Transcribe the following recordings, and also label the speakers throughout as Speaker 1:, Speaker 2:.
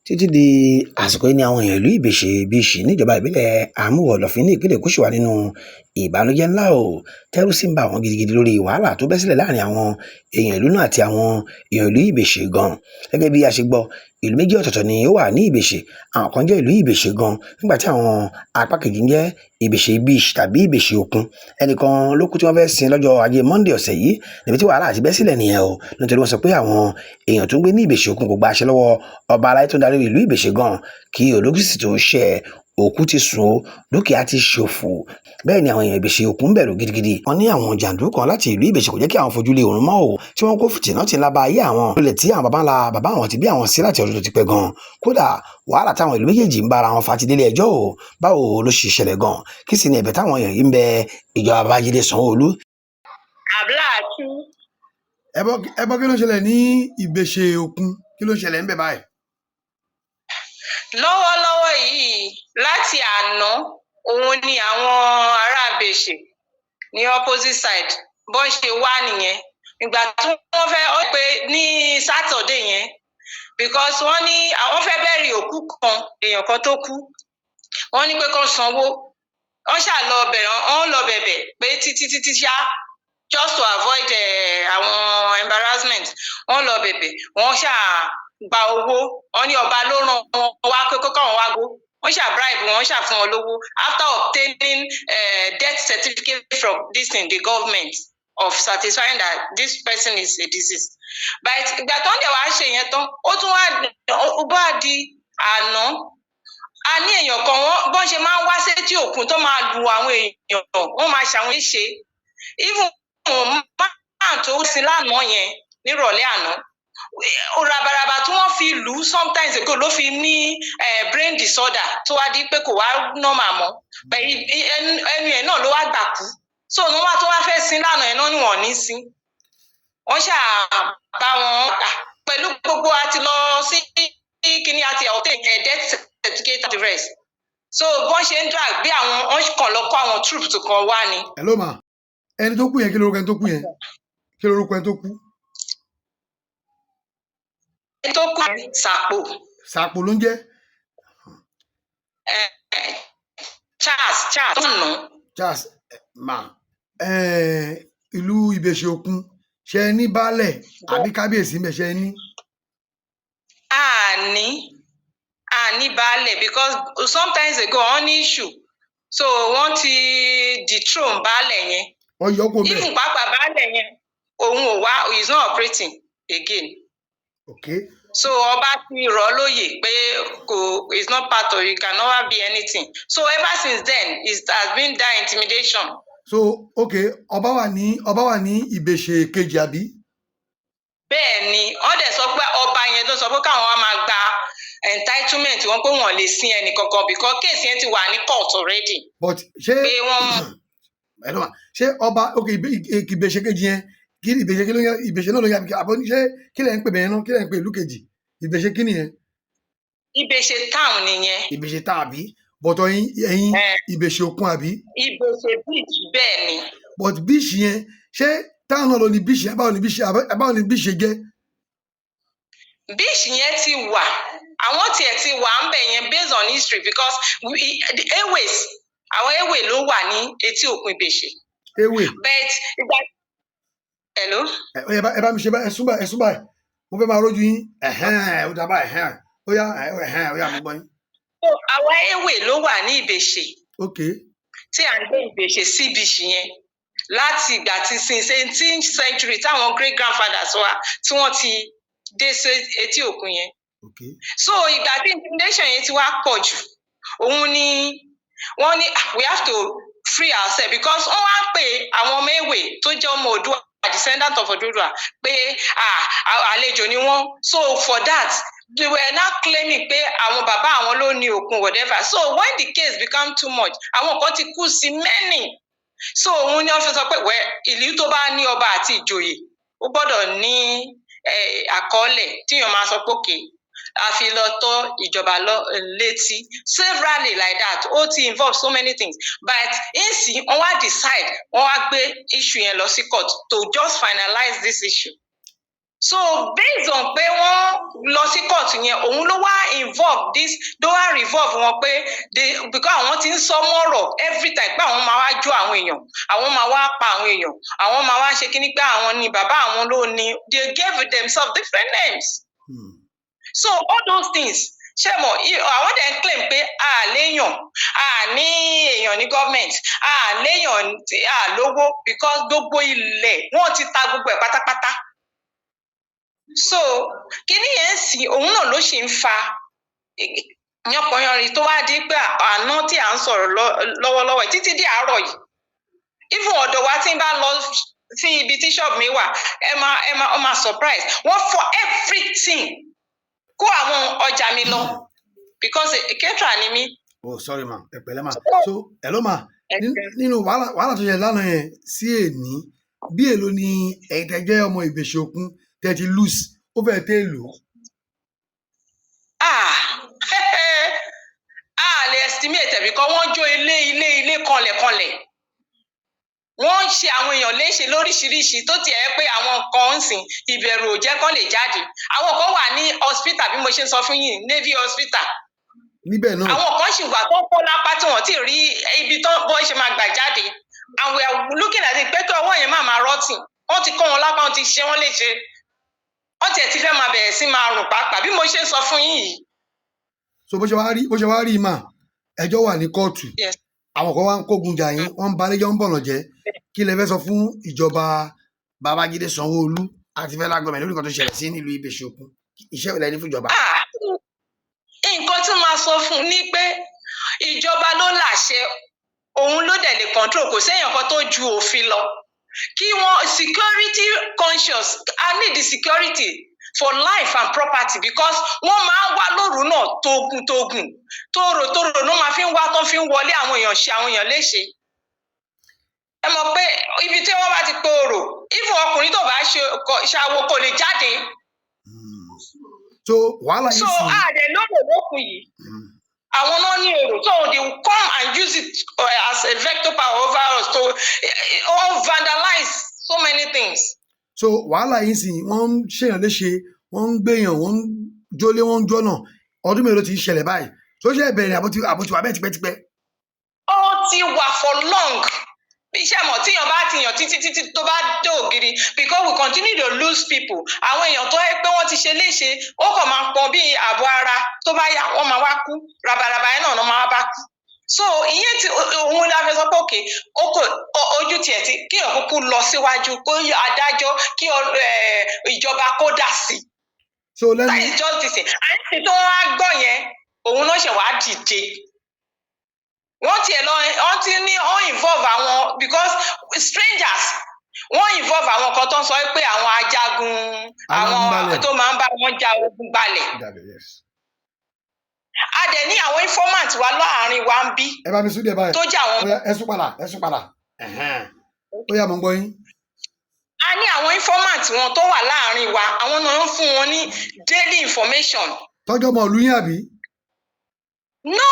Speaker 1: títí di àsìkò yìí ni àwọn èèyàn ìlú Ìbèṣè níjọba ìbílẹ̀ Àmúwò-Ọ̀dọ̀fín ní ìpínlẹ̀ Èkó ṣì wà nínú ìbànújẹ́ ńlá o. Tẹ́rù sì ń bà wọ́n gidigidi lórí wàhálà tó bẹ́ sílẹ̀ láàrin àwọn èèyàn ìlú náà àti àwọn èèyàn ìlú Ìbèṣè gan. Gẹ́gẹ́ bí a ṣe gbọ́, ìlú méjì ọ̀tọ̀ọ̀tọ̀ ni ó wà ní Ìbèṣè. Àwọn kan jẹ́ ìlú Ìbèṣè gan, nígbà tí àwọn apá kejì ń jẹ́ Ìbèṣè beach tàbí Ìbèṣè okun. Ẹnìkan ló kú tí wọ́n fẹ́ sin lọ́jọ́ Ajé Monday ọ̀sẹ̀ yìí, níbi tí wàhálà ti bẹ́ sílẹ̀ nìyẹn o. Nítorí wọ́n sọ pé àwọn èèyàn tó ń gbé ní Ìbèṣè okun kò gba àṣẹ lọ́wọ́ ọba aláyé tó ń darí ìlú Ìbèṣè gan kí ológìsì tó ṣẹ òkú ti sùn ó, dúkìá ti ṣòfò. Bẹ́ẹ̀ ni àwọn èèyàn Ìbèṣè okun ń bẹ̀rù gidigidi. Wọ́n ní àwọn jàǹdùkú kan láti ìlú Ìbèṣè kò jẹ́ kí àwọn fojú lé òrùn mọ́ o, tí wọ́n kó fìtínà tí ńlá ba ayé àwọn lólè tí àwọn bàbá àwọn ti bí àwọn sí láti ọdún tó ti pẹ́ gan. Kódà wàhálà táwọn ìlú méjèèjì ń bára wọn fa ti délé ẹjọ́ o. Báwo ló ṣe ṣẹlẹ̀ gan? Kí sì ni ẹ̀bẹ̀ táwọn èèyàn yìí ń bẹ ìjọba Babájídé Sanwó-Olú?
Speaker 2: ẹbọ kí ló ń ṣẹlẹ̀ ní Ìbèṣè okun? Kí ló ń ṣẹlẹ̀ ń bẹ báyìí?
Speaker 3: Lọ́wọ́lọ́wọ́ yìí láti àná òun ni àwọn ará Ìbèṣè ní opposite side bọ́n ṣe wá nìyẹn. Ìgbà tí wọ́n fẹ́ ọ pé ní Saturday yẹn, because wọ́n ní àwọn fẹ́ bẹ̀rẹ̀ òkú kan èèyàn kan tó kú, wọ́n ní pé kán sanwó. Wọ́n ṣáà lọ bẹ̀bẹ̀ pé títí ṣá, just to avoid àwọn embarrassment. Wọ́n lọ bẹ̀bẹ̀, wọ́n ṣáà gba owó. Wọ́n ní ọba ló rán wọn wá pé kó káwọn wá gbó. Wọ́n ṣáà bribe wọn, wọ́n ṣáà fún wọn lówó after obtaining death certificate from the government of satisfying that this person is a deceased. But ìgbà tó ń dẹ̀ wá ṣe yẹn tán, ó tún wá di àná. A ní èèyàn kan bọ́n ṣe máa ń wá sétí òkun tó máa lu àwọn èèyàn, wọ́n máa ṣàwọn léṣe. Even máa tó sí lánàá yẹn nírọ̀lẹ́ àná, rabaraba tí wọ́n fi lù ú sometimes ago ló fi ní brain disorder tó wá di pé kò wá normal mọ́. Ẹnu ẹ̀ náà ló wá gbà kú. So wọ́n wá tó wá fẹ́ sin lánàá ẹ̀ náà ni wọ́n ní sin. Wọ́n ṣáà bá wọn pẹ̀lú gbogbo àti lọ sí kíní àti obtain death certificate and the rest. So bọ́n ṣe ń drag bí àwọn wọ́n kàn lọ kó àwọn troops kan wá ni.
Speaker 2: Hello ma, ẹni tó kú yẹn kí lorúkọ ẹni tó kú yẹn? Kí lorúkọ ẹni tó kú?
Speaker 3: Ẹni tó kú Sàpò.
Speaker 2: Sàpò ló ń jẹ́?
Speaker 3: Charles ọ̀nà.
Speaker 2: Charles ma, ìlú Ìbèṣè okun ṣe é ní baálẹ̀ àbí kábíyèsí ń bẹ ṣe é ní?
Speaker 3: Ní baálẹ̀ because sometimes ago wọ́n ní issue, so wọ́n ti dethrone baálẹ̀ yẹn.
Speaker 2: Wọ́n yọ kó bẹ́ẹ̀.
Speaker 3: Even pàápàá baálẹ̀ yẹn òun ò wá, he is not operating again.
Speaker 2: Okay.
Speaker 3: So ọba ti rọ̀ lóyè pé is not part of, it can never be anything. So ever since then it has been that intimidation.
Speaker 2: So okay, ọba wà ní Ìbèṣè kejì àbí?
Speaker 3: Bẹ́ẹ̀ ni wọ́n dẹ̀ sọ pé ọba yẹn tó sọ pé káwọn wá máa gba entitlement wọn pé wọn lè sin ẹnì kankan because case yẹn ti wà ní court already.
Speaker 2: But ṣé ọba okay Ìbèṣè kejì yẹn kí Ìbèṣè kí ló yẹ? Ìbèṣè náà ló yẹ àbọ̀ ṣé kí lẹ̀ ń pè bẹ́ẹ̀ náà? Kí lẹ̀ ń pè ìlú kejì? Ìbèṣè kí nìyẹn?
Speaker 3: Ìbèṣè town nìyẹn.
Speaker 2: Ìbèṣè town àbí? But ẹ̀yin Ìbèṣè okun àbí?
Speaker 3: Ìbèṣè beach bẹ́ẹ̀ ni.
Speaker 2: But beach yẹn ṣé town náà ló ní beach yẹn? Báwo ni beach ṣe jẹ́?
Speaker 3: Beach yẹn ti wà, àwọn tiẹ̀ ti wà ń bẹ̀ yẹn based on history because the airways, àwọn airway ló wà ní etí òkun Ìbèṣè.
Speaker 2: Airway.
Speaker 3: But ìgbà hello.
Speaker 2: Ẹ bá mi ṣe ẹ̀sùn báyìí, mo fẹ́ máa rójú yín. Ó dábàá ó yá mo gbọ́ yín.
Speaker 3: So àwọn airway ló wà ní Ìbèṣè.
Speaker 2: Okay.
Speaker 3: Tí à ń gbé Ìbèṣè sí beach yẹn láti ìgbà tí since 18th century táwọn great grandfathers wa tí wọ́n ti dé sí etí òkun yẹn.
Speaker 2: Okay.
Speaker 3: So ìgbà tí intimidation yẹn ti wá pọ̀ jù, òun ni wọ́n ní we have to free ourselves because wọ́n wá pè àwọn ọmọ èwe tó jẹ́ ọmọ Oòduà, descendant of Oòduà pé àlejò ni wọ́n. So for that they were now claiming pé àwọn bàbá àwọn ló ní òkun whatever. So when the case become too much, àwọn kan ti kú sí many. So òun ni wọ́n fi sọ pé ìlú tó bá ní ọba àti ìjòyè ó gbọ́dọ̀ ní àkọọ́lẹ̀ tíyàn máa sọ pé òkè a fi lọ tọ́ ìjọba létí severally like that. Ó ti involve so many things but ìsìn wọ́n wá decide, wọ́n wá gbé issue yẹn lọ sí court to just finalize this issue. so based on pé wọ́n lọ sí court yẹn òun ló wá revolve wọn pé because àwọn ti ń sọ mọ́rọ̀ every time pé àwọn máa wá jó àwọn èèyàn àwọn máa wá pa àwọn èèyàn àwọn máa wá ṣe kíní pé àwọn ni bàbá àwọn ló ní they gave themselves different names. So all those things ṣé mo àwọn dẹ̀ ń claim pé léèyàn ní èèyàn ní government léèyàn lówó because gbogbo ilẹ̀ wọ́n ti ta gbogbo ẹ̀ pátápátá. So kíní yẹn sì òun náà ló ṣe ń fa yánpọnyánrin tó wá di pé àná tí à ń sọ̀rọ̀ lọ́wọ́lọ́wọ́ títí di àárọ̀ yìí even ọ̀dọ̀ wa tí ń bá lọ sí ibi tí shop mi wà ẹ máa surprise wọ́n for everything kó àwọn ọjà mi lọ because caterer ni mí.
Speaker 2: Oh sorry ma ẹ pẹ̀lẹ́ ma so hello ma nínú wàhálà tó yẹ lánàá yẹn sí èní bí èlò ni ẹ̀yin tẹ́ jẹ́ ọmọ Ìbèṣè Òkun tẹ́ ti lose ó fẹ́ tẹ́ èlò.
Speaker 3: lè estimate because wọ́n jó ilé kanlẹ̀kanlẹ̀ wọ́n ń ṣe àwọn èèyàn léṣe lóríṣiríṣi tó tiẹ̀ pé àwọn kan ń sìn ìbẹ̀rù ò jẹ́ kán lè jáde àwọn kan wà ní hospital bí mo ṣe ń sọ fún yín Navy hospital
Speaker 2: níbẹ̀ náà
Speaker 3: àwọn kan sì wà tó kó lápá tí wọ́n ti rí ibi tó bọ́ ṣe máa gbà jáde and we are looking at it pé kí ọwọ́ yẹn máa rọ́tì wọ́n ti kó wọn lápá wọ́n ti ṣe wọ́n léṣe wọ́n tiẹ̀ ti fẹ́ máa bẹ̀rẹ̀ sí máa rùn pàápàá bí mo ṣe ń sọ fún yín yìí.
Speaker 2: So bó ṣe wá rí mà ẹjọ́ wà ní kóòtù àwọn kan wá ń kógun jà yín wọ́n ń balẹ̀jọ́ ń bọ̀nà jẹ́ kí lẹ fẹ́ sọ fún ìjọba Babájídé Sanwó-Olú àti fẹ́lá gọọmẹ̀ lórí nǹkan tó ṣẹlẹ̀ sí nílùú Ìbèṣè Òkun iṣẹ́ ìlẹ̀ ní fún ìjọba.
Speaker 3: Nǹkan tí máa sọ fún ni pé ìjọba ló láṣẹ òun ló dẹ̀ lè control kò séèyàn kan tó ju òfin lọ kí wọ́n security conscious I need the security for life and property because wọ́n máa ń wá lóru náà tógun tòrò ló máa fi ń wá tó fi ń wọlé àwọn èèyàn ṣe àwọn èèyàn léṣe. Ẹ mọ̀ pé ibi tí wọ́n bá ti pe orò ìfún ọkùnrin tó bá ṣàwo kò lè jáde.
Speaker 2: So wàhálà yìí sì.
Speaker 3: So àdè lóòrò lókun yìí àwọn náà ní èrò so they will come and use it as a vector power over us to vandalize so many things.
Speaker 2: So wàhálà yìí sì wọ́n ń ṣèyàn léṣe wọ́n ń gbèyàn wọ́n ń jólé wọ́n ń jọ́nà ọdún mélòó ti ń ṣẹlẹ̀ báyìí tó ṣe bẹ̀rẹ̀ àbótiwà bẹ́ẹ̀ tipẹ́tipẹ́.
Speaker 3: Ó ti wà for long iṣẹ́ mọ̀ tíyàn bá ti yàn títí tó bá dé ògiri because we continue to lose people àwọn èèyàn tó yẹ pé wọ́n ti ṣe léṣe ó kàn máa pọ̀ bí ààbò ara tó bá yà wọ́n máa wá kú rabaraba yẹn náà máa bá kú so ìyẹn tí òun la fẹ́ sọ pé òkè ojú tiẹ̀ tí kí òkúkú lọ síwájú kó adájọ́ kí ìjọba kó dá sí that is justice àti tó wá gbọ́ yẹn òun náà ṣe wá dìde wọ́n ti ní wọ́n involve àwọn because strangers wọ́n involve àwọn kan tó ń sọ pé àwọn ajagun àwọn tó máa ń bá wọn ja ogun gbalẹ̀ a dẹ̀ ní àwọn informant wa láàrin wa ń bí tó jẹ́ àwọn.
Speaker 2: ẹ̀sùn padà ó yá mo ń gbọ́ yín.
Speaker 3: A ní àwọn informant wọn tó wà láàrin wa àwọn náà ń fún wọn ní daily information.
Speaker 2: tọ́jú ọmọ ìlú yín àbí.
Speaker 3: No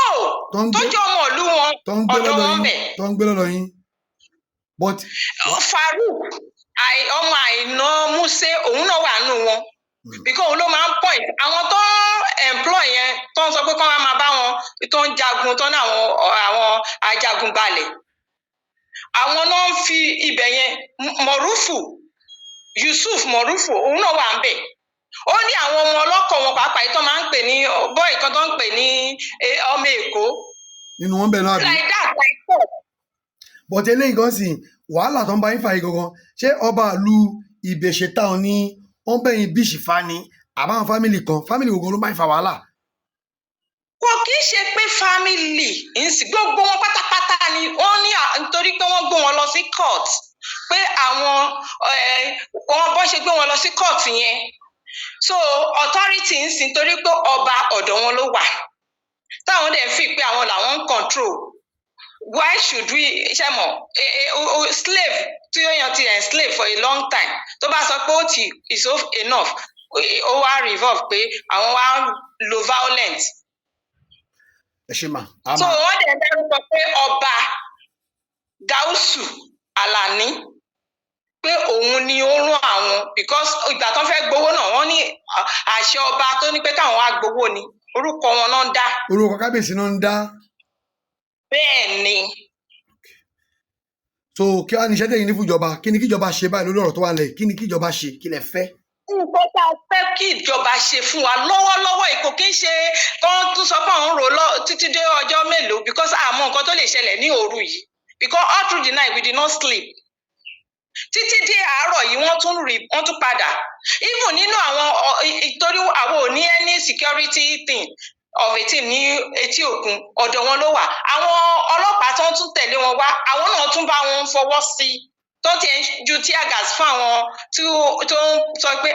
Speaker 3: tọ́jú ọmọ ìlú wọn ọ̀dọ̀ wọn bẹ̀.
Speaker 2: tó ń gbé lọ́dọ̀ yín.
Speaker 3: Farouk ọmọ àìná Músé òun náà wà nù wọn because òun ló máa ń point àwọn tó ń employ yẹn tó ń sọ pé kí wọ́n máa bá wọn tó ń jagun tó ní àwọn ajagun balẹ̀ àwọn náà ń fi ibẹ̀ yẹn Yusuf Mọ̀rúfù òun náà wà ń bẹ̀ ó ní àwọn ọmọ ọlọ́kọ̀ wọn pàápàá yìí tó máa ń pè ní bọ́ọ̀ì kan tó ń pè ní ọmọ Èkó.
Speaker 2: Nínú wọn bẹ̀ náà bí.
Speaker 3: Like that like that.
Speaker 2: But eléyìí gan sì wàhálà tó ń bá yín fà yìí gangan ṣé ọba ìlú Ìbèṣè táwọn ní wọ́n bẹ̀yìn bíṣì fa ni àbáwọn fámìlì gbogbo ló máa ń fa wàhálà.
Speaker 3: Kò kì í ṣe pé fámìlì gbogbo wọn pátápátá ni wọ́n ní nítorí pé wọ́n gbé wọn lọ sí court pé àwọn bọ́ ṣe gbé wọn lọ sí court yẹn so authority ń sìn torí pé ọba ọ̀dọ̀ wọn ló wà táwọn dẹ̀ fi pé àwọn làwọn ń control why should we ṣe mọ̀ slave tí ó yan ti enslave for a long time tó bá sọ pé ó ti is enough ó wá revolve pé àwọn wá lo violence.
Speaker 2: Ẹ ṣe mà.
Speaker 3: So wọ́n dẹ̀ dárúkọ pé ọba Gáúsù Àlàní pé òun ni ó rán àwọn because ìgbà tó fẹ́ gbowó náà wọ́n ní àṣẹ ọba tó ní pé káwọn wá gbowó ni orúkọ wọn náà ń dá.
Speaker 2: orúkọ kábíyèsí náà ń dá.
Speaker 3: bẹ́ẹ̀ ni.
Speaker 2: so kí wàá ní iṣẹ́ tẹ̀yìn ní fún ìjọba kí ni kí ìjọba ṣe báyìí lórí ọ̀rọ̀ tó wà lẹ̀ kí ni kí ìjọba ṣe kí lẹ fẹ́.
Speaker 3: nǹkan tá a fẹ́ kí ìjọba ṣe fún wa lọ́wọ́lọ́wọ́ èkó kí n ṣe kán tún sọ pé àwọn rò lọ títí dé ọjọ́ mélòó because àmọ́ nǹkan tó lè ṣẹlẹ̀ ní òru yìí because all through the night we did not sleep títí dé àárọ̀ yìí wọ́n tún padà even nínú àwọn ìtorí àwọn ò ní any security thing of a team ní etí òkun ọ̀dọ̀ wọn ló wà àwọn ọlọ́pàá tó ń tún tẹ̀lé wọn wá àwọn náà tún bá wọn fọwọ́ sí tó ti ń ju tear gas fún àwọn tó ń sọ pé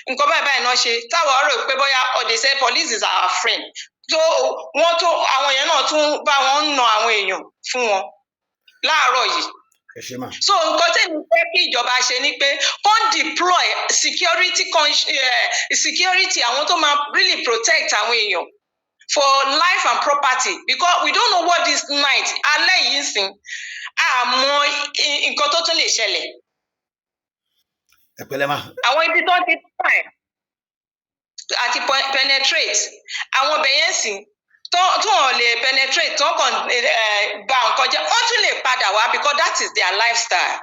Speaker 3: nǹkan báyìí náà ṣe táwọn rò pé bóyá they say police is our friend tó wọ́n tó àwọn yẹn náà tún bá wọn ń na àwọn èèyàn fún wọn láàárọ̀ yìí. So nǹkan tẹ́mi fẹ́ kí ìjọba ṣe ni pé kán deploy security àwọn tó máa really protect àwọn èèyàn for life and property because we don't know what this night alẹ́ yìí ń sìn àmọ́ nǹkan tó tún lè ṣẹlẹ̀.
Speaker 2: ẹ pẹ̀lẹ́ ma.
Speaker 3: àwọn ibi tó ti try àti penetrate àwọn ọbẹ̀ yẹn sìn tó wọn lè penetrate tó kàn bà nǹkan jẹ́ wọ́n tún lè padà wá because that is their lifestyle.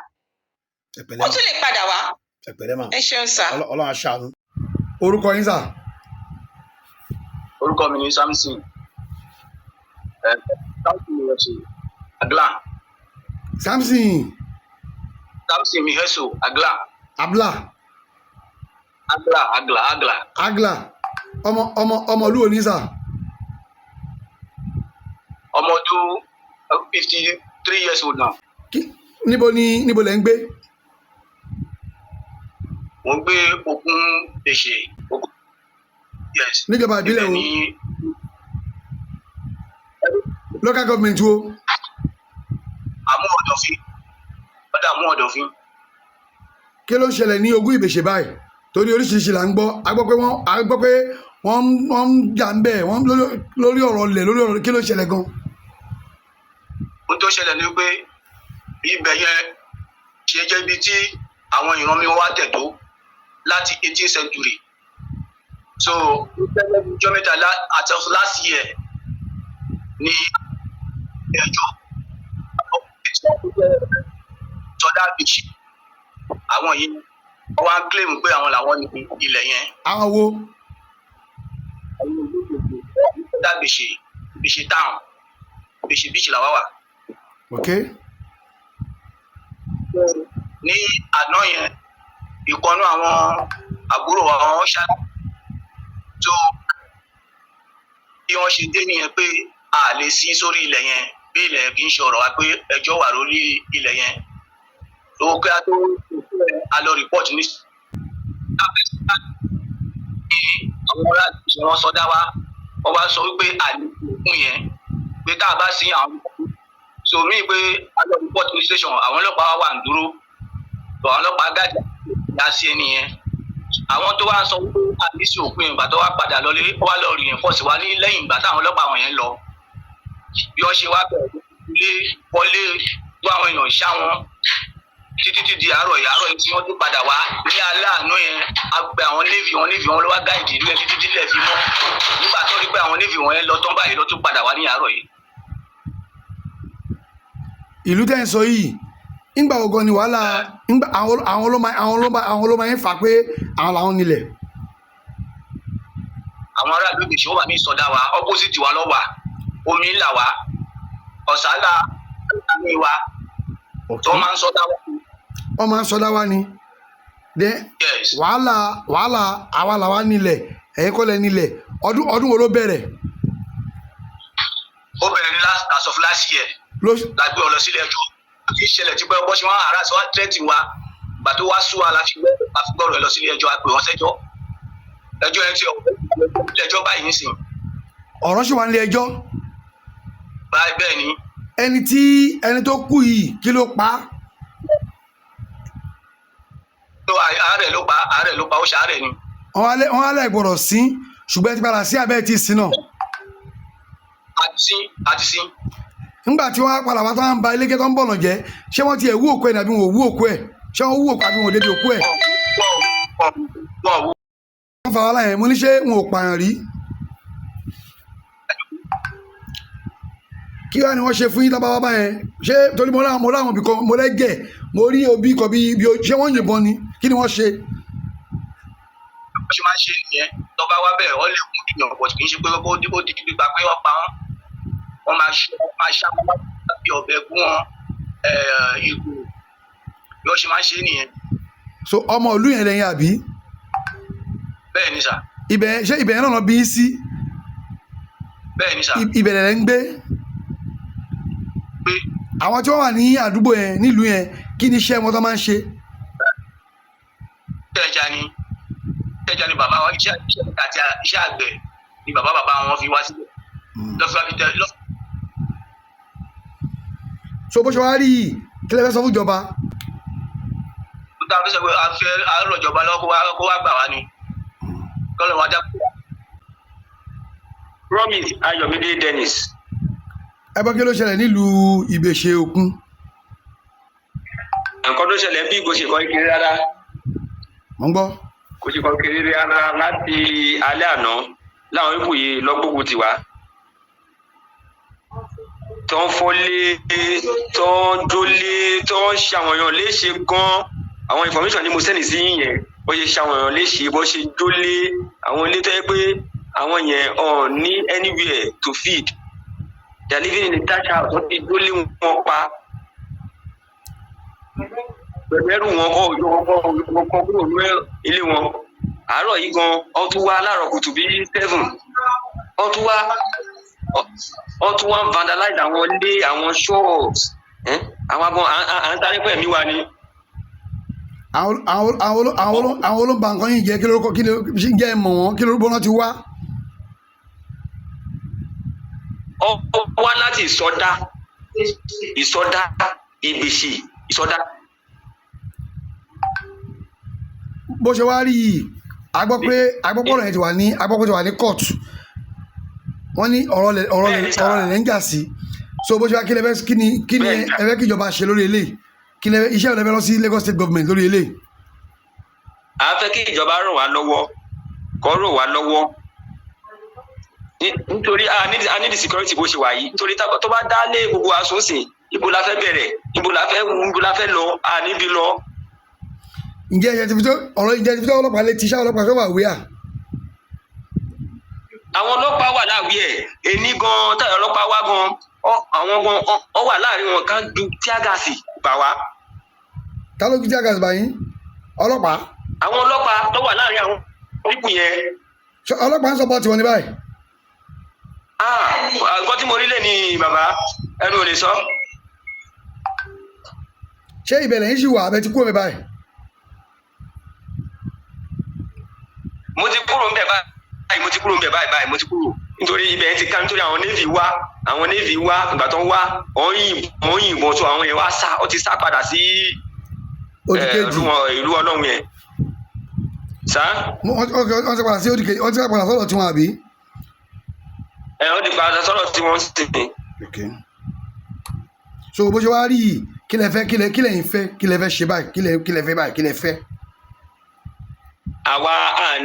Speaker 3: wọ́n tún lè padà wá.
Speaker 2: ẹ pẹ̀lẹ́ ma.
Speaker 3: ẹ ṣeun sà.
Speaker 2: Ọlọ́run aṣáánu. orúkọ yín sà.
Speaker 4: orúkọ mi ni Samson Agla. Samson Miheso Agla. Agla.
Speaker 2: ọmọ olúwo ní sà.
Speaker 4: ọmọ ọdún 53 years old now.
Speaker 2: níbo lẹ ń gbé.
Speaker 4: mo ń gbé okun Ìbèṣè. Yes.
Speaker 2: níjọba ìbílẹ̀ wo. local government wo.
Speaker 4: àmú ọ̀dọ̀fín.
Speaker 2: kí ló ń ṣẹlẹ̀ ní ogún Ìbèṣè báyìí torí oríṣiríṣi là ń gbọ́ a gbọ́ pé wọ́n ń jà ń bẹ̀ wọ́n lórí ọ̀rọ̀ ilẹ̀ lórí ọ̀rọ̀ kí ló ń ṣẹlẹ̀ gan.
Speaker 4: ohun tó ṣẹlẹ̀ ni pé ibẹ̀ yẹn ṣe jẹ́ ibi tí àwọn ìran mi wá tẹ̀dó láti 18th century so ọjọ́ mẹ́ta àti last year ní ẹjọ́ sọdá beach àwọn yìí wọ́n á claim pé àwọn làwọn ní ilẹ̀ yẹn.
Speaker 2: àwọn wo.
Speaker 4: sọdá Ìbèṣè town Ìbèṣè beach làwa wà.
Speaker 2: ok.
Speaker 4: ní àná yẹn ìkànnú àwọn àbúrò àwọn ṣá tó bí wọ́n ṣe dé nìyẹn pé a lè sí sórí ilẹ̀ yẹn bí ilẹ̀ kì í ṣe ọ̀rọ̀ wa pé ẹjọ́ wà lórí ilẹ̀ yẹn tó kí a tó a lọ report ní àwọn ará wọn sọdá wa wọ́n bá sọ wípé àlékún yẹn pé tá a bá sí àwọn so mí pé a lọ report ní station àwọn ọlọ́pàá wà ń dúró àwọn ọlọ́pàá gàjà dá sí ẹni yẹn àwọn tó wá sọ wípé àdísì òpin ìgbà tó wá padà lọlé wá lọ reinforce wá ní lẹ́yìn ìgbà táwọn ọlọ́pàá wọn yẹn lọ bí wọ́n ṣe wá bẹ̀rẹ̀ ilé wọlé tó àwọn èèyàn ṣá wọn títí di àárọ̀ yìí tí wọ́n tún padà wá ní aláàánú yẹn a gbé àwọn navy wọn ló wá gáìdì ìlú yẹn títí dílẹ̀ fi mọ́ nígbà tó rí pé àwọn navy wọn yẹn lọ tán báyìí lọ tún padà wá ní àárọ̀ yìí.
Speaker 2: ìlú tẹ́ ń sọ yìí ńgbà ogan ni wàhálà àwọn ló máa ń fà pé àwọn làwọn nílẹ̀.
Speaker 4: àwọn ará ìlú Ìbèṣè wà ní ìsọdá wa opposite wa lọ wà omi ńlá wa ọ̀sálà ní wa tó máa ń sọdá wa.
Speaker 2: wọ́n máa ń sọdá wa ni. wàhálà àwa làwa nílẹ̀ ẹ̀yin kọ́ lẹ nílẹ̀ ọdún wo ló bẹ̀rẹ̀.
Speaker 4: ó bẹ̀rẹ̀ ní as of last year lágbé ọlọ sílẹ̀ ẹjọ́ kì í ṣẹlẹ̀ tí pé bọ́ ṣe wọ́n ará sí wọ́n tẹ́tì wa gbà tó wá sú wa la fi gbọ́rọ̀ ẹ lọ sílé ẹjọ́ àpè wọ́n sẹ́jọ́ ẹjọ́ yẹn ti ilé ẹjọ́ báyìí ń sìn.
Speaker 2: ọ̀rọ̀ ṣì wà nílé ẹjọ́.
Speaker 4: bẹ́ẹ̀ ni.
Speaker 2: ẹni tó kú yìí kí ló pa á.
Speaker 4: àárẹ̀ ló pa ó ṣàárẹ̀ ni.
Speaker 2: wọ́n á lẹ̀ gbọ́dọ̀ sí ṣùgbọ́n ẹ ti padà sí abẹ́ ti sin náà.
Speaker 4: àti sí.
Speaker 2: nígbà tí wọ́n á padà wá tó ń ba ilé kẹ́ tó ń bọ̀nà jẹ́ ṣé wọ́n ti ẹ̀ wú òkú ẹ̀ nàbí wọn ò wú òkú ẹ̀. ṣé wọ́n wú òkú àbí wọn ò débi òkú ẹ̀. wọ́n fa wàhálà yẹn mo ní ṣé wọn ò pààyàn rí. kí wàá ni wọ́n ṣe fún yín tábà wá báyẹn ṣé torí mo láwọn ibì kan mo lẹ́gẹ̀ mo rí òbí kan bí ṣé wọ́n yìnbọn ni kí ni wọ́n ṣe.
Speaker 4: bó ṣe máa ṣe nìyẹn tó bá wá bẹ́ẹ̀ wọ́n lè kún ìyàn pọ̀ kì í ṣe pé ó di gbígbà pé wọ́n pa wọ́n máa ṣá wọn bí ọ̀bẹ gún wọn ìgò bí wọ́n ṣe máa ṣe nìyẹn.
Speaker 2: so ọmọ ìlú yẹn lẹ́yìn àbí.
Speaker 4: bẹ́ẹ̀ ni sà.
Speaker 2: ṣé ibẹ̀ yẹn náà bí í sí.
Speaker 4: bẹ́ẹ̀ ni sà.
Speaker 2: ibẹ̀ lẹ̀ ń gbé. àwọn tí wọ́n wà ní àdúgbò yẹn nílùú yẹn kí ni iṣẹ́ wọn tó máa ń ṣe.
Speaker 4: iṣẹ́ ni bàbá wọn iṣẹ́ àgbẹ̀ ni bàbá wọn fi wá síbẹ̀ lọ́fíà fi tẹ́ lọ.
Speaker 2: so bó ṣe wá rí yìí kí lè fẹ́ sọ fún ìjọba.
Speaker 4: ó dáa fi sọ pé a fẹ́ àárọ̀ ìjọba lọ́wọ́ kó wá gbà wá ni kọ́lọ̀ wọn dákú.
Speaker 5: Promise Ayọ̀mídé Dennis.
Speaker 2: ẹ bọ́ kí ló ṣẹlẹ̀ nílùú Ìbèṣè Òkun.
Speaker 5: nǹkan tó ṣẹlẹ̀ bí kò ṣe kọ́ kiri rárá.
Speaker 2: mo ń gbọ́.
Speaker 5: kò ṣe kọ́ kiri rárá láti alẹ́ àná láwọn ibù yìí lọ́gbógun tiwa. tó ń fọ́lé tó ń jólé tó ń ṣàwọn léṣe gan-an àwọn information ni mo sẹ́ni sí yẹn bó ṣe ṣàwọn léṣe bó ṣe jólé àwọn ilé tó yẹ pé àwọn yẹn ní anywhere to feed. They are living in a thatch house. Wọ́n ti dólé wọn pa. Bẹ̀rù wọn kọ́ kúrò ní ilé wọn. Àárọ̀ yìí gan, wọ́n tún wá láàárọ̀ kùtù bí 7. Wọ́n tún wá vandalize àwọn ilé, àwọn shops. Àwọn agbọn à ń sáré pẹ̀mí wa ni.
Speaker 2: Àwọn olóńgbà nǹkan yìí jẹ́ kí lórúkọ kí ló jẹ́ mọ̀ wọ́n kí lórúkọ náà ti wá.
Speaker 5: Ó wá láti ìsọdá Ìbèṣè ìsọdá.
Speaker 2: bó ṣe wá rí yìí agbọ́pọ̀ rẹ̀ ti wà ní kóòtù wọ́n ní ọ̀rọ̀ lẹ̀ ń jà sí so bó ṣe wá kí ni ẹ fẹ́ kí ìjọba ṣe lórí eléyìí kí iṣẹ́ ìrọ̀lẹ́ lọ sí Lagos State Government lórí eléyìí.
Speaker 5: a fẹ́ kí ìjọba ràn wá lọ́wọ́ kó ràn wá lọ́wọ́ nítorí a ní the security bó ṣe wà yìí nítorí tó bá dá lé gbogbo asòsìn ibo la fẹ́ bẹ̀rẹ̀ ibo la fẹ́ lọ níbi lọ.
Speaker 2: ǹjẹ́ ìjẹ́ ti fi tó ọlọ́pàá létí iṣẹ́ ọlọ́pàá tó wà wíyà.
Speaker 5: àwọn ọlọ́pàá wà láwí ẹ̀ èní gan táyà ọlọ́pàá wá gan àwọn gan ọ wà láàrin wọn kan ju tíágàsì bà wá.
Speaker 2: ta ló ju tíágàsì bá yín ọlọ́pàá.
Speaker 5: àwọn ọlọ́pàá tó wà láàrin àwọn oríkù yẹn.
Speaker 2: ọlọ́pàá ń sọ bọ́ tiwọn ní báyìí.
Speaker 5: nǹkan tí mo rí lè ní bàbá ẹnu ò lè sọ.
Speaker 2: ṣé ìbẹ̀lẹ̀ yín ṣì wà abẹ́ ti kúrò mi báyìí.
Speaker 5: mo ti kúrò ń bẹ̀ báyìí mo ti kúrò nítorí ibẹ̀ ti ká nítorí àwọn navy wá ìgbà tó ń wá wọ́n yìnbọn tó àwọn yẹn wá sá ó ti sá padà sí ìlú ọlọ́run yẹn. sá.
Speaker 2: wọ́n ti padà sí òdìkejì wọ́n ti padà sọ́dọ̀ tiwọn àbí.
Speaker 5: wọ́n ti padà sọ́dọ̀ tí wọ́n sì ní.
Speaker 2: so bó ṣe wá rí yìí kí lẹ fẹ́ kí lẹ́yìn fẹ́ kí lẹ fẹ́ ṣe báyìí kí lẹ fẹ́ báyìí kí lẹ fẹ́.
Speaker 5: àwa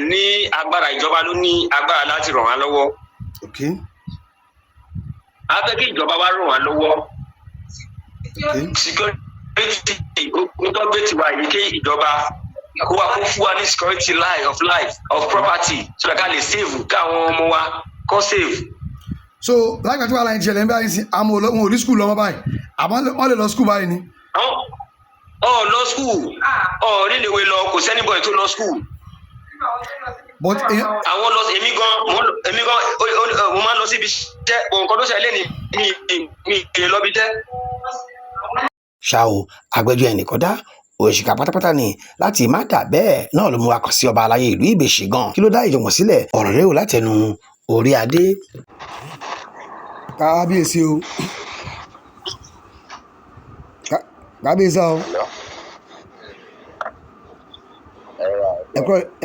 Speaker 5: ní agbára ìjọba ló ní agbára láti ràn wá lọ́wọ́. a fẹ́ kí ìjọba wa ràn wá lọ́wọ́. security ogun tó gbé tiwa yìí kí ìjọba kó wá kó fún wa ní security life of property so that ká lè save káwọn ọmọ wa kó save.
Speaker 2: so lágbàtí wàhálà yìí ti ṣẹlẹ̀ ń báyìí sí àwọn ò rí skul lọ́mọ báyìí àmọ́ wọ́n lè lọ skul báyìí ni.
Speaker 5: lọ skul níléèwé lọ kò sẹ́ni bọ̀ tó lọ skul. àwọn lọ èmi gan mo máa ń lọ síbi iṣẹ́ nǹkan tó ṣẹlẹ̀ ní mi lè lọ bí iṣẹ́.
Speaker 1: ṣá o agbẹjọ́ ẹnìkan dá òṣìkà pátápátá ni láti má dà bẹ́ẹ̀ náà ló mú wa kàn sí ọba aláyé ìlú Ìbèṣè gan kí ló dá ìjọ̀gbọ̀n sílẹ̀ ọ̀rọ̀ rẹ̀ ò látẹnu orí adé.
Speaker 2: kábíyèsí o kábíyèsí o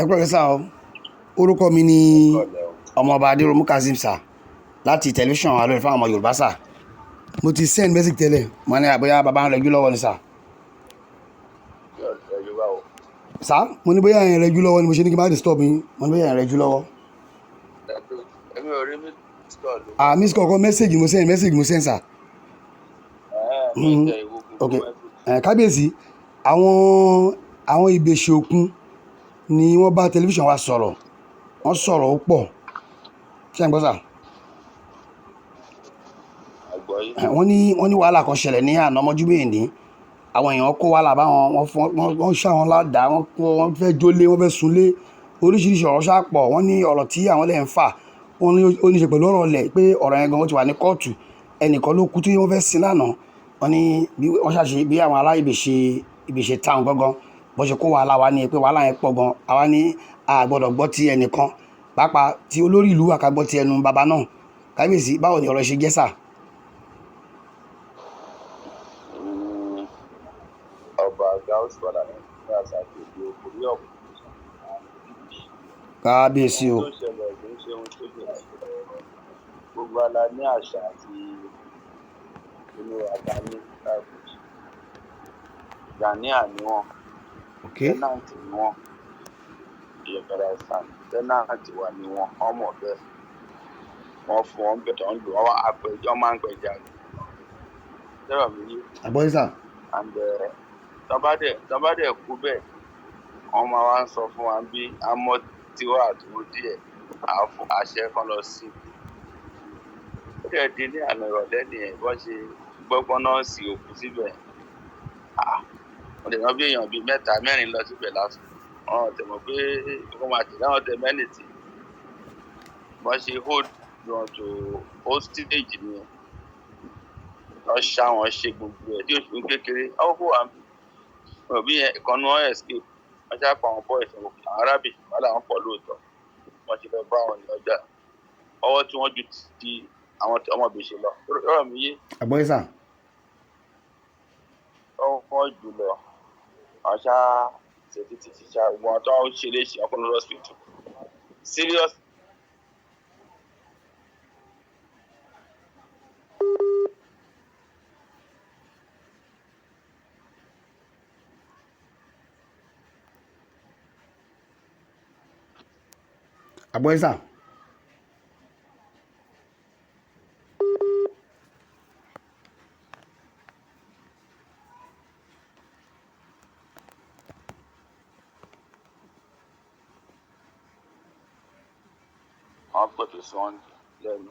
Speaker 2: ẹ̀kọ́ rẹ̀ sá o orúkọ mi ni ọmọọba adéròmú kazeem sá láti tẹlifíṣàn alóore fáwọn ọmọ yorùbá sá mo ti send message tẹ́lẹ̀ mo ní àbóyá bàbá ń rẹjú lọ́wọ́ ni sá. sá mo ní bóyá yẹn rẹjú lọ́wọ́ ni mo ṣe ní kí n má disturb yín mo ní bóyá yẹn rẹjú lọ́wọ́.
Speaker 6: èmi ò rí
Speaker 2: miss call message mo send sá. ok kábíyèsí àwọn Ìbèṣè Òkun ni wọ́n bá tẹlifíṣàn wa sọ̀rọ̀ wọ́n sọ̀rọ̀ ó pọ̀ ṣé ń gbọ́ sà. wọ́n ní wàhálà kan ṣẹlẹ̀ ní àná mọ́júmọ́ èní àwọn èèyàn kó wàhálà báwọn wọ́n ṣá wọn ládàá wọ́n fẹ́ jólé wọ́n fẹ́ sunlé oríṣiríṣi ọ̀rọ̀ ṣàpọ̀ wọ́n ní ọ̀rọ̀ tí àwọn lè ń fà wọ́n ní ó ní ṣe pẹ̀lú ọ̀rọ̀ lẹ̀ pé ọ̀rọ̀ yẹn gan ó ti wà ní kóòtù ẹnìkan ló kú tí wọ́n fẹ́ sin lánàá wọ́n ní wọ́n ṣàṣe bí àwọn ará Ìbèṣè táwọn gangan bó ṣe kó wàhálà wa ní pé wàhálà yẹn pọ̀ gan àwa ní a gbọ́dọ̀ gbọ́ ti ẹnìkan pàápàá tí olórí ìlú wà ká gbọ́ ti ẹnu bàbá náà kábíyèsí báwo ni ọ̀rọ̀ ṣe jẹ́ sà.
Speaker 6: ọba gáúsù padà ní àṣàkè ìlú orí ọ̀pọ̀
Speaker 2: kábíyèsí o.
Speaker 6: tó ṣẹlẹ̀ ló ń ṣe ohun tó jẹ́ gbogbo ala ní àṣà àti inú àgbà ní káàkiri Ghanaian ni wọ́n tẹ́nàntì ni wọ́n ìyẹ̀bẹ̀rẹ̀ àìsàn tẹ́nàntì wà ní wọ́n ọmọ bẹ́ẹ̀ wọ́n fún wọn bẹ̀rẹ̀ ń lò wọ́n àpẹjọ́ máa ń gbẹ̀jà tẹ́rọ̀ mi yé.
Speaker 2: àbọ̀yísà.
Speaker 6: and tọ́bádẹ̀ kú bẹ́ẹ̀ wọ́n máa wá ń sọ fún wa bí amọ́ tí wọ́n àdúró díẹ̀ àṣẹ kan lọ sí ó dẹ̀ di ní àná ìrọ̀lẹ́ nìyẹn bọ́n ṣe gbọ́gbọ́n náà sí òkú síbẹ̀ wọ́n lè rán bí èèyàn bíi 3-4 lọ síbẹ̀ lásán wọ́n tẹ̀ mọ̀ pé wọ́n máa tẹ̀lé àwọn tẹ̀ mẹ́nìtì bọ́n ṣe hold wọn to hostage nìyẹn wọ́n ṣá wọn ṣe gbogbo ẹ̀ tí oṣù kékeré ọkọ̀ wà bí ìkànnì wọn escape wọ́n ṣá pa àwọn boys àwọn arábìnrin wọn làwọn pọ̀ lóòótọ́ wọ́n ti fẹ́ bá wọn ní ọjà ọwọ́ tí wọ́n ju ti àwọn ọmọ Ìbèṣè lọ rọrọ mi yé.
Speaker 2: àbọ̀yísà.
Speaker 6: wọ́n jù lọ wọ́n ṣá ṣe títí ṣá wọn tó ń ṣe léṣe ọkùnrin hospital serious.
Speaker 2: àbọ̀yísà.
Speaker 6: wọ́n pètè sí wọn lẹ́nu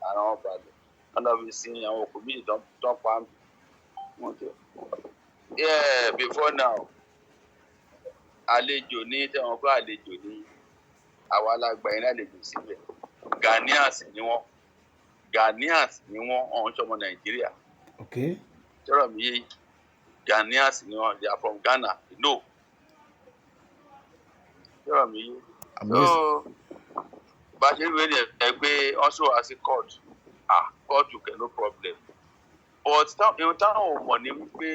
Speaker 6: ara wọn balẹ̀ wọ́n lọ fi sin àwọn òkú bíi tó pa wọ́n tẹ̀. before now àlejò ní tẹ̀wọ̀n pé àlejò ní àwa alágbà yẹn àlejò síbẹ̀ Ghanaians ni wọ́n ọ̀hún ṣọmọ Nàìjíríà tẹ́rọ̀ mi yé Ghanaians ni wọ́n they are from Ghana no tẹ́rọ̀ mi yé so bá a ṣe ń wéde ẹ pé wọ́n sọ wá sí court kẹ̀ no problem but ohun táwọn ò mọ̀ ní wípé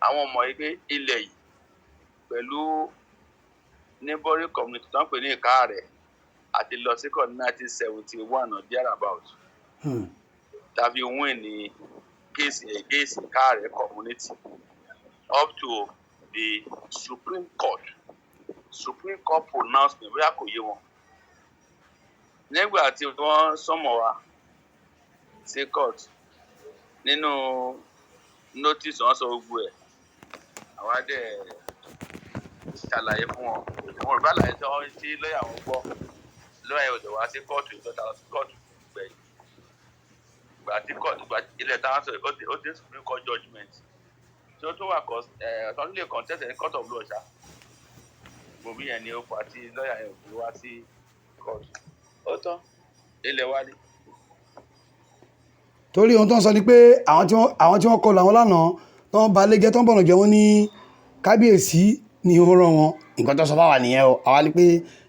Speaker 6: àwọn ọmọ yìí pé ilẹ̀ yìí pẹ̀lú neighboring community tó ń pè ní ìka rẹ̀ àti lọ sí court 1971 or thereabout tàbí win ní case against ìka rẹ̀ community up to the Supreme Court pronouncement bóyá kò yé wọn nígbà tí wọ́n sọmọ wa sí court nínú notice wọ́n sọ gbogbo ẹ̀ àwa dẹ̀ ṣàlàyé fún wọn ò bá láyé tí lọ́ọ̀yà wọn gbọ́ lọ́ọ̀yà ò dẹ̀ wá sí kóòtù ìtọ́ta sí kóòtù gbẹ̀yìn ìgbà tí ilẹ̀ táwọn sọ ó dé Supreme Court judgement tí ó tún wà ọ̀tọ̀ nílé contest ní court of law ṣá gbòmí yẹn ni ó fà tí lọ́ọ̀yà yẹn ò fi wá sí kóòtù ó tán ilẹ̀ wálé.
Speaker 2: torí ohun tó ń sọ ni pé àwọn tí wọ́n kọlù àwọn lánàá tó ń balẹ̀ jẹ́ tó ń bọ̀nà jẹ́ wọ́n ní kábíyèsí ni ó rán wọn nǹkan tó sọ fáwa nìyẹn o àwa ni pé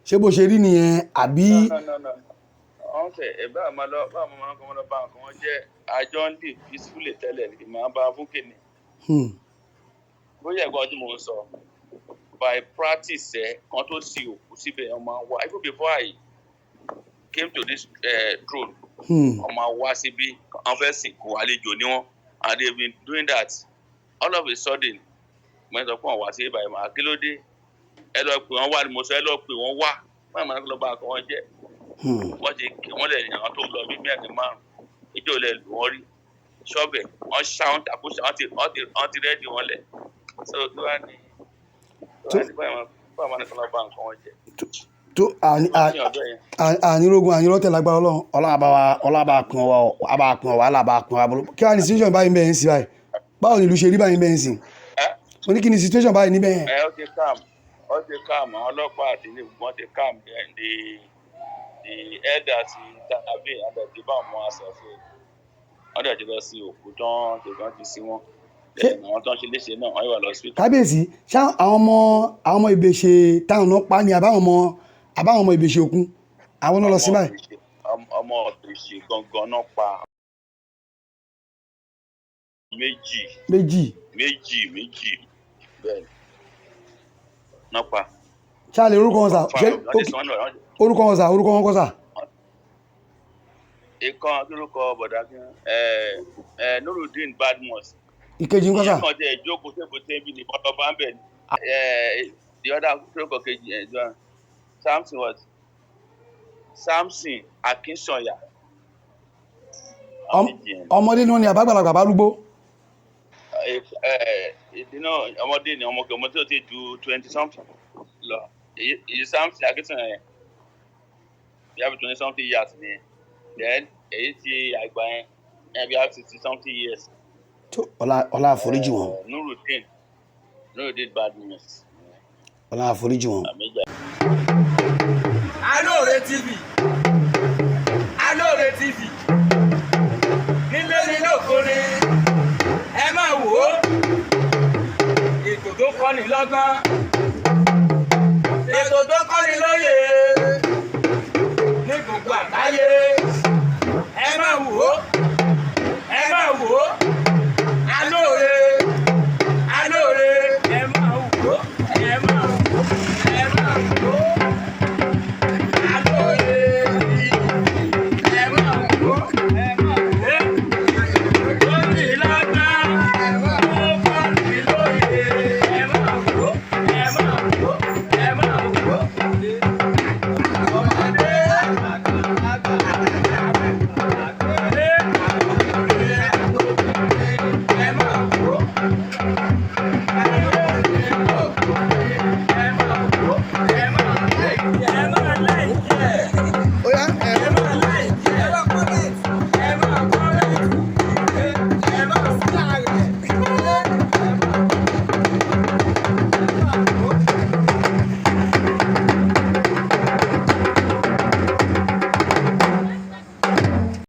Speaker 2: ṣé bó ṣe rí nìyẹn àbí.
Speaker 6: wọ́n fẹ́ ẹ̀ bá àmọ́ lọ bá àmọ́ ọmọ lọ bá nǹkan wọn jẹ́ àjọ ń lè peacefully tẹ́lẹ̀ ní máa bá fún kìnnì. bóyá ẹ̀gbọ́n tí mo ń sọ by practice kan tó sì òkú síbẹ̀ ọmọ wa even before I came to this throne ọmọ wa síbí wọ́n fẹ́ sìnkú àlejò ni wọ́n and they been doing that all of a sudden mo sọ fún ọ̀wá sí ìbàyẹn máa kí ló dé ẹ lọ pè wọ́n wá ni mo sọ ẹ lọ pè wọ́n wá wọ́n máa lọ bá akọ wọn jẹ́ wọ́n ti wọ́n lè yàn án tó lọ bí mẹ́rin márùn-ún ìjọ lè lù wọ́n rí ṣọ́ọ̀bẹ̀ wọ́n ṣáwọn tàkúṣà wọ́n ti rẹ́ẹ̀dì wọn lẹ̀ so kí wàá ní báwọn nìkan lọ bá nǹkan wọn jẹ́.
Speaker 2: tó ànírógun ànírọ́tẹ̀ lágbára ọlọ́run àbá pín ọwọ́ àlàbà pín ọwọ́ kí wàá ní situation báyìí bẹ́ẹ̀ ń sí báyìí báwo ni ìlú ṣe rí báyìí bẹ́ẹ̀ ń sìn mo ní kí ni situation báyìí níbẹ̀ yẹn.
Speaker 6: ó ti calm àwọn ọlọ́pàá àti ilé ìgbọ́n ti calm then the elders tàbí àdàtì bá wọn àṣàṣe wọn dẹ̀ ti lọ sí òkú tán ṣègbọ́n ti sí wọn àwọn tó ń ṣe léṣe náà wọ́n yóò wà lọ sí.
Speaker 2: kábíyèsí ṣá àwọn ọmọ Ìbèṣè táwọn náà pa ni àbáwọn ọmọ Ìbèṣè òkun àwọn náà lọ sí báyìí.
Speaker 6: ọmọ Ìbèṣè gangan náà pa méjì bẹ́ẹ̀ náà pa.
Speaker 2: ṣáà lè orúkọ wọn sà orúkọ wọn kọ́ sà.
Speaker 6: ìkan lórúkọ bọ̀dá Nurudeen Badmus.
Speaker 2: ìkejì ńkọ́ sà.
Speaker 6: ìyẹn kan jẹ́ ìjókòó tébùté bí ní bọ́lọ́bà ń bẹ̀ ní. the other lórúkọ kejì Samson Akinsanya.
Speaker 2: ọmọdé ni wọn ni àbágbàlagbà bá rúgbó.
Speaker 6: ìdínà ọmọdé ni ọmọ tó ti ju 20 something lọ èyí Samson Akinsanya yẹn bí i 20 something years ni then èyí tí àgbà yẹn bí i 60 something years.
Speaker 2: ọlá àforíjì wọn.
Speaker 6: Nurudeen Badmus.
Speaker 2: ọlá àforíjì wọn.
Speaker 7: Alore TV nílé nínú òkúni ẹ máa wò ó ètò tó kọ́ni lọ́gbọ́n ètò tó kọ́ni lóye ní gbogbo àgbáyé ẹ máa wò ó.